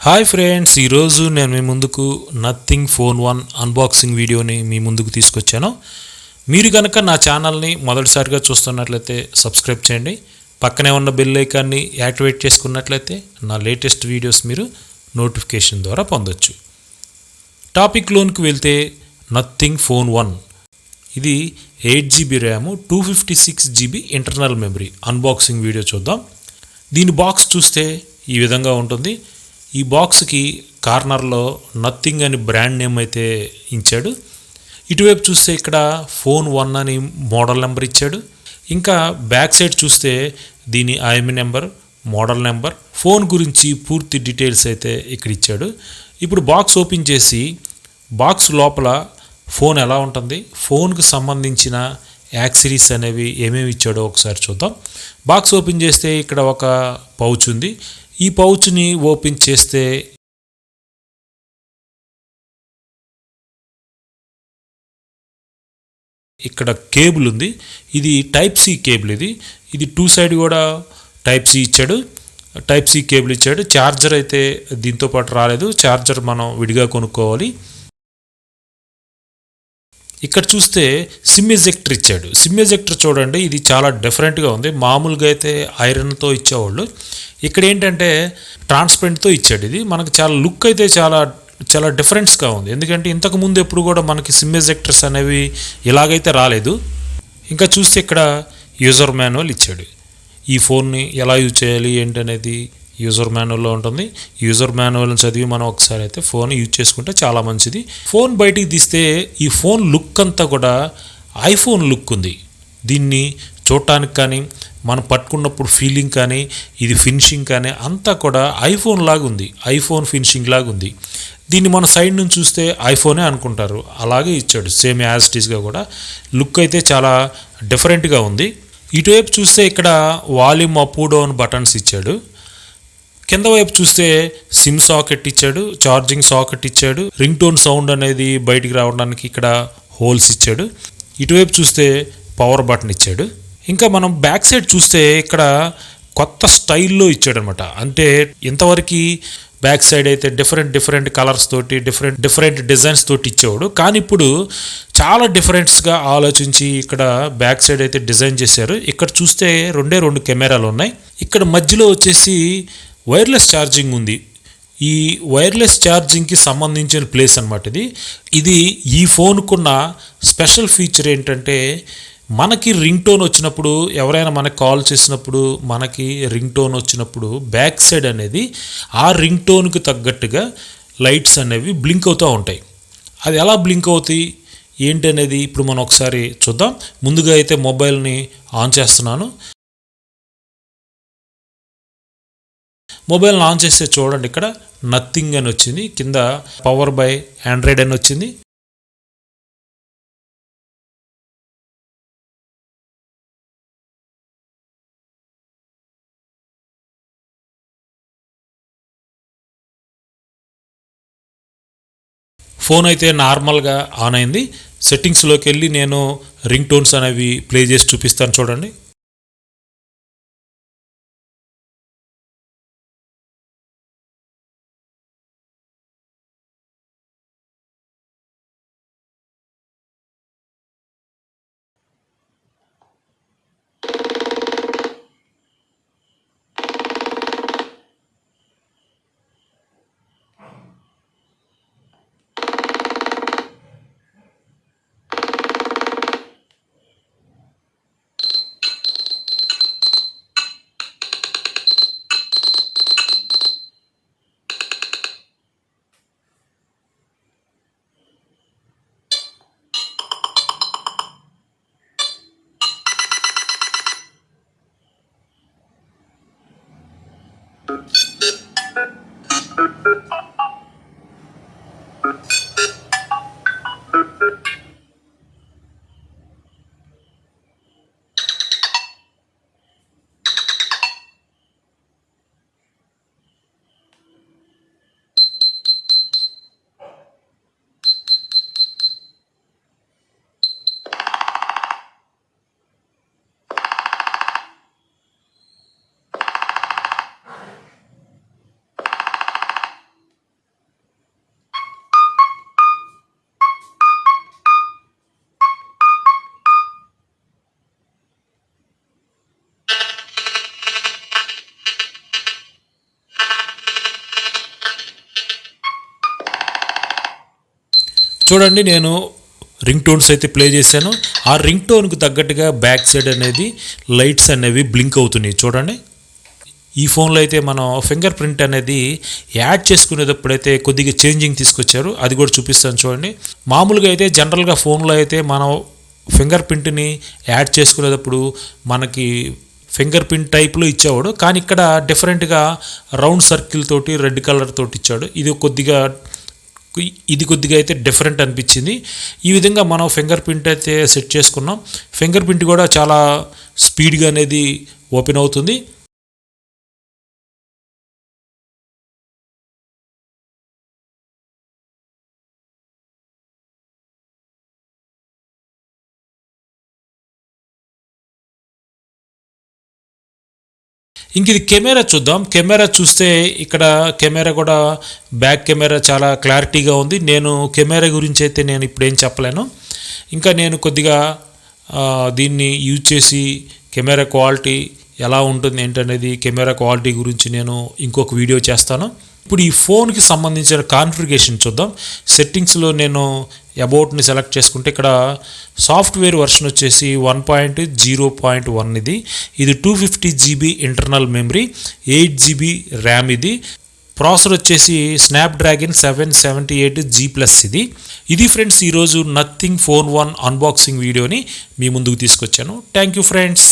Hi friends, ఈరోజు నేను మీ ముందుకు నథింగ్ ఫోన్ 1 అన్బాక్సింగ్ వీడియోని మీ ముందుకు తీసుకొచ్చాను. మీరు కనుక నా ఛానల్ని మొదటిసారిగా చూస్తున్నట్లయితే సబ్స్క్రైబ్ చేయండి. పక్కనే ఉన్న బెల్ ఐకాన్ని యాక్టివేట్ చేసుకున్నట్లయితే నా లేటెస్ట్ వీడియోస్ మీరు నోటిఫికేషన్ ద్వారా పొందొచ్చు. టాపిక్లోనికి వెళ్తే నథింగ్ ఫోన్ 1 ఇది 8GB RAM, 256GB internal memory unboxing video చూద్దాం. దీని బాక్స్ చూస్తే ఈ విధంగా ఉంటుంది. ఈ బాక్స్కి కార్నర్లో నథింగ్ అని బ్రాండ్ నేమ్ అయితే ఇచ్చాడు. ఇటువైపు చూస్తే ఇక్కడ ఫోన్ 1 అని మోడల్ నెంబర్ ఇచ్చాడు. ఇంకా బ్యాక్ సైడ్ చూస్తే దీని IME number, model number, phone గురించి పూర్తి డీటెయిల్స్ అయితే ఇక్కడ ఇచ్చాడు. ఇప్పుడు బాక్స్ ఓపెన్ చేసి బాక్స్ లోపల ఫోన్ ఎలా ఉంటుంది, ఫోన్కు సంబంధించిన యాక్సెసరీస్ అనేవి ఏమేమి ఇచ్చాడో ఒకసారి చూద్దాం. బాక్స్ ఓపెన్ చేస్తే ఇక్కడ ఒక పౌచ్ ఉంది. ఈ పౌచ్ని ఓపెన్ చేస్తే ఇక్కడ కేబుల్ ఉంది. ఇది టైప్ సి కేబుల్. ఇది 2 సైడ్ కూడా టైప్ సి ఇచ్చాడు. టైప్ సి కేబుల్ ఇచ్చాడు. ఛార్జర్ అయితే దీంతో పాటు రాలేదు. ఛార్జర్ మనం విడిగా కొనుక్కోవాలి. ఇక్కడ చూస్తే సిమ్ ఎజెక్టర్ ఇచ్చాడు. సిమ్ ఎజెక్టర్ చూడండి, ఇది చాలా డిఫరెంట్గా ఉంది. మామూలుగా అయితే ఐరన్తో ఇచ్చేవాళ్ళు, ఇక్కడ ఏంటంటే ట్రాన్స్పరెంట్తో ఇచ్చాడు. ఇది మనకు చాలా లుక్ అయితే చాలా డిఫరెన్స్గా ఉంది. ఎందుకంటే ఇంతకుముందు ఎప్పుడు కూడా మనకి సిమ్ ఎజెక్టర్స్ అనేవి ఇలాగైతే రాలేదు. ఇంకా చూస్తే ఇక్కడ యూజర్ మాన్యువల్ ఇచ్చాడు. ఈ ఫోన్ని ఎలా యూజ్ చేయాలి ఏంటనేది యూజర్ మాన్యువల్లో ఉంటుంది. యూజర్ మాన్యువల్ని చదివి మనం ఒకసారి అయితే ఫోన్ యూజ్ చేసుకుంటే చాలా మంచిది. ఫోన్ బయటికి తీస్తే ఈ ఫోన్ లుక్ అంతా కూడా ఐఫోన్ లుక్ ఉంది. దీన్ని చూడటానికి కానీ మనం పట్టుకున్నప్పుడు ఫీలింగ్ కానీ ఇది ఫినిషింగ్ కానీ అంతా కూడా ఐఫోన్ లాగా ఉంది. ఐఫోన్ ఫినిషింగ్ లాగా ఉంది. దీన్ని మన సైడ్ నుంచి చూస్తే ఐఫోనే అనుకుంటారు. అలాగే ఇచ్చాడు సేమ్ యాజ్ ఇట్ ఈస్గా కూడా. లుక్ అయితే చాలా డిఫరెంట్గా ఉంది. ఇటువైపు చూస్తే ఇక్కడ వాల్యూమ్ అప్ డౌన్ బటన్స్ ఇచ్చాడు. కింద వైపు చూస్తే సిమ్ సాకెట్ ఇచ్చాడు, ఛార్జింగ్ సాకెట్ ఇచ్చాడు, రింగ్ టోన్ సౌండ్ అనేది బయటికి రావడానికి ఇక్కడ హోల్స్ ఇచ్చాడు. ఇటువైపు చూస్తే పవర్ బటన్ ఇచ్చాడు. ఇంకా మనం బ్యాక్ సైడ్ చూస్తే ఇక్కడ కొత్త స్టైల్లో ఇచ్చాడు అనమాట. అంటే ఇంతవరకు బ్యాక్ సైడ్ అయితే డిఫరెంట్ కలర్స్ తోటి డిఫరెంట్ డిజైన్స్ తోటి ఇచ్చేవాడు. కానీ ఇప్పుడు చాలా డిఫరెంట్స్గా ఆలోచించి ఇక్కడ బ్యాక్ సైడ్ అయితే డిజైన్ చేశారు. ఇక్కడ చూస్తే రెండు కెమెరాలు ఉన్నాయి. ఇక్కడ మధ్యలో వచ్చేసి వైర్లెస్ ఛార్జింగ్ ఉంది. ఈ వైర్లెస్ ఛార్జింగ్కి సంబంధించిన ప్లేస్ అనమాట ఇది. ఈ ఫోన్కున్న స్పెషల్ ఫీచర్ ఏంటంటే మనకి రింగ్ టోన్ వచ్చినప్పుడు, ఎవరైనా మనకి కాల్ చేసినప్పుడు మనకి రింగ్ టోన్ వచ్చినప్పుడు బ్యాక్ సైడ్ అనేది ఆ రింగ్ టోన్కి తగ్గట్టుగా లైట్స్ అనేవి బ్లింక్ అవుతూ ఉంటాయి. అది ఎలా బ్లింక్ అవుతాయి ఏంటి అనేది ఇప్పుడు మనం ఒకసారి చూద్దాం. ముందుగా అయితే మొబైల్ని ఆన్ చేస్తున్నాను. మొబైల్ని ఆన్ చేస్తే చూడండి, ఇక్కడ నథింగ్ అని వచ్చింది. కింద పవర్ బై ఆండ్రాయిడ్ అని వచ్చింది. ఫోన్ అయితే నార్మల్గా ఆన్ అయింది. సెట్టింగ్స్లోకి వెళ్ళి నేను రింగ్ టోన్స్ అనేవి ప్లే చేసి చూపిస్తాను చూడండి. చూడండి నేను రింగ్ టోన్స్ అయితే ప్లే చేశాను. ఆ రింగ్ టోన్కి తగ్గట్టుగా బ్యాక్ సైడ్ అనేది లైట్స్ అనేవి బ్లింక్ అవుతున్నాయి చూడండి. ఈ ఫోన్లో అయితే మనం ఫింగర్ ప్రింట్ అనేది యాడ్ చేసుకునేటప్పుడైతే కొద్దిగా చేంజింగ్ తీసుకొచ్చారు, అది కూడా చూపిస్తాను చూడండి. మామూలుగా అయితే జనరల్గా ఫోన్లో అయితే మనం ఫింగర్ ప్రింట్ని యాడ్ చేసుకునేటప్పుడు మనకి ఫింగర్ ప్రింట్ టైప్లో ఇచ్చేవాడు, కానీ ఇక్కడ డిఫరెంట్గా రౌండ్ సర్కిల్ తోటి రెడ్ కలర్ తోటి ఇచ్చాడు. ఇది కొద్దిగా అయితే డిఫరెంట్ అనిపించింది. ఈ విధంగా మనం ఫింగర్ ప్రింట్ అయితే సెట్ చేసుకున్నాం. ఫింగర్ ప్రింట్ కూడా చాలా స్పీడ్గా అనేది ఓపెన్ అవుతుంది. ఇంక ఇది కెమెరా చూద్దాం. కెమెరా చూస్తే ఇక్కడ కెమెరా కూడా బ్యాక్ కెమెరా చాలా క్లారిటీగా ఉంది. నేను కెమెరా గురించి అయితే నేను ఇప్పుడేం చెప్పలేను. ఇంకా నేను కొద్దిగా దీన్ని యూజ్ చేసి కెమెరా క్వాలిటీ ఎలా ఉంటుంది ఏంటనేది, కెమెరా క్వాలిటీ గురించి నేను ఇంకొక వీడియో చేస్తాను. ఇప్పుడు ఈ ఫోన్కి సంబంధించిన కాన్ఫిగరేషన్ చూద్దాం. సెట్టింగ్స్లో నేను అబౌట్ని సెలెక్ట్ చేసుకుంటే ఇక్కడ సాఫ్ట్వేర్ వర్షన్ వచ్చేసి 1.0.1 ఇది 250 GB internal memory, 8 GB RAM. Processor వచ్చేసి స్నాప్డ్రాగన్ 778G+. ఇది ఫ్రెండ్స్ ఈరోజు నథింగ్ ఫోన్ 1 అన్బాక్సింగ్ వీడియోని మీ ముందుకు తీసుకొచ్చాను. Thank you friends.